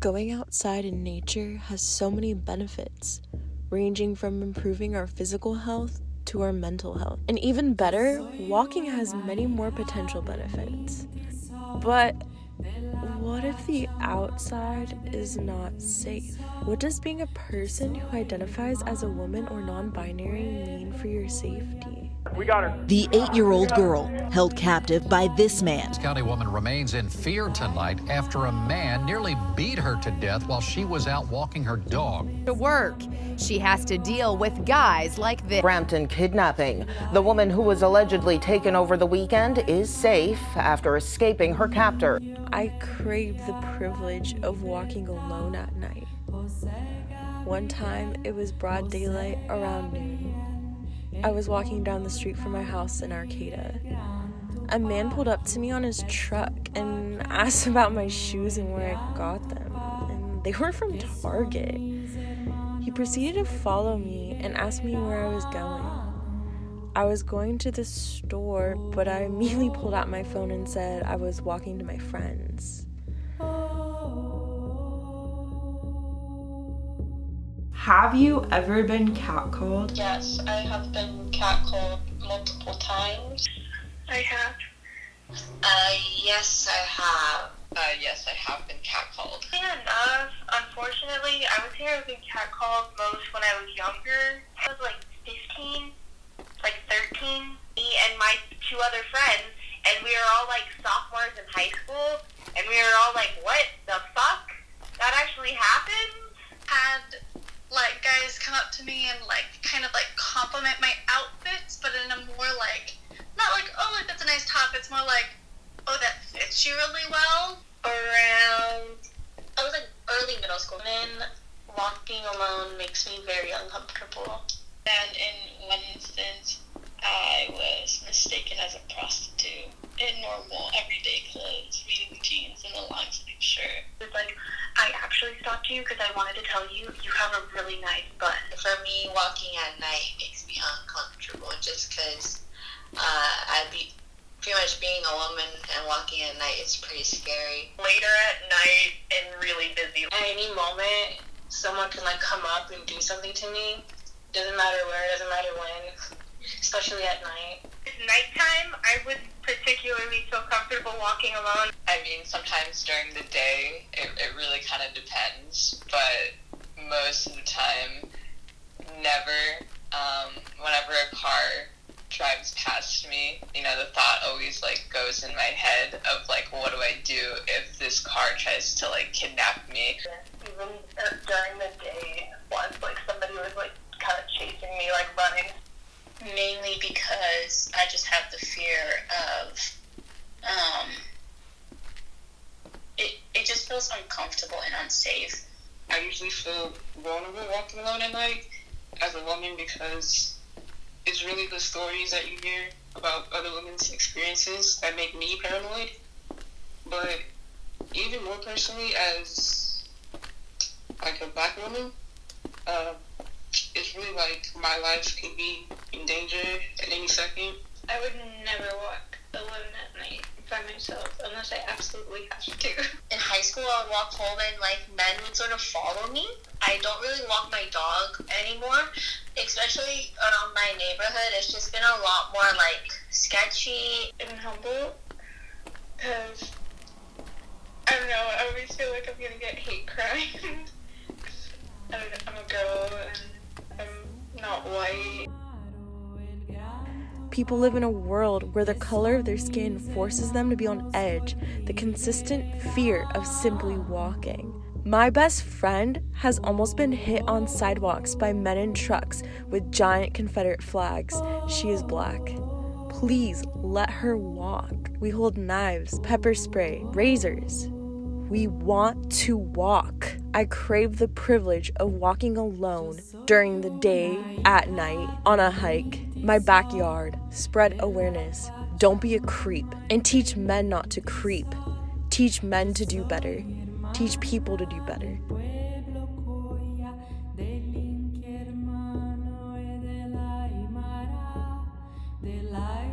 Going outside in nature has so many benefits, ranging from improving our physical health to our mental health. And even better, walking has many more potential benefits. But what if the outside is not safe? What does being a person who identifies as a woman or non-binary mean for your safety? We got her. The 8-year-old girl held captive by this man. This county woman remains in fear tonight after a man nearly beat her to death while she was out walking her dog. To work, she has to deal with guys like this. Brampton kidnapping. The woman who was allegedly taken over the weekend is safe after escaping her captor. I crave the privilege of walking alone at night. One time, it was broad daylight around noon. I was walking down the street from my house in Arcata. A man pulled up to me on his truck and asked about my shoes and where I got them, and they were from Target. He proceeded to follow me and asked me where I was going. I was going to the store, but I immediately pulled out my phone and said I was walking to my friends. Have you ever been catcalled? Yes, I have been catcalled multiple times. I have. Yes, I have. Yes, I have been catcalled. Enough. Unfortunately, I would say I've been catcalled most when I was younger. I was like 15, like 13. Me and my two other friends, and we were all like sophomores in high school, and we were all like, what the fuck? That actually happened? Had like guys come up to me and like kind of like compliment my outfits, but in a more like, not like, oh, like that's a nice top. It's more like, oh, that fits you really well. I was like early middle school, and walking alone makes me very uncomfortable. And in one instance, I was mistaken as a prostitute in normal everyday clothes, reading jeans and a long-sleeve shirt. It's like, I actually stopped you because I wanted to tell you you have a really nice butt. For me, walking at night makes me uncomfortable just because I'd be pretty much being a woman and walking at night is pretty scary. Later at night and really busy. At any moment, someone can like come up and do something to me. Doesn't matter where, doesn't matter when, especially at night. Nighttime, I wouldn't particularly feel comfortable walking alone. I mean, sometimes during the day, it really kind of depends, but most of the time, never. Whenever a car drives past me, you know, the thought always like goes in my head of like, what do I do if this car tries to like kidnap me? Even during the day, once like somebody was like kind of chasing me, like running. Mainly because I just have the fear of, it just feels uncomfortable and unsafe. I usually feel vulnerable walking alone at night as a woman because it's really the stories that you hear about other women's experiences that make me paranoid. But even more personally, as like a black woman, it's really like my life could be in danger at any second. I would never walk alone at night by myself unless I absolutely have to. In high school, I would walk home and like men would sort of follow me. I don't really walk my dog anymore, especially around my neighborhood. It's just been a lot more like sketchy. In Humboldt, because I don't know, I always feel like I'm gonna get hate crime. I'm a girl and I'm not white. People live in a world where the color of their skin forces them to be on edge, the consistent fear of simply walking. My best friend has almost been hit on sidewalks by men in trucks with giant Confederate flags. She is black. Please let her walk. We hold knives, pepper spray, razors. We want to walk. I crave the privilege of walking alone during the day, at night, on a hike, my backyard. Spread awareness. Don't be a creep. And teach men not to creep. Teach men to do better. Teach people to do better. The light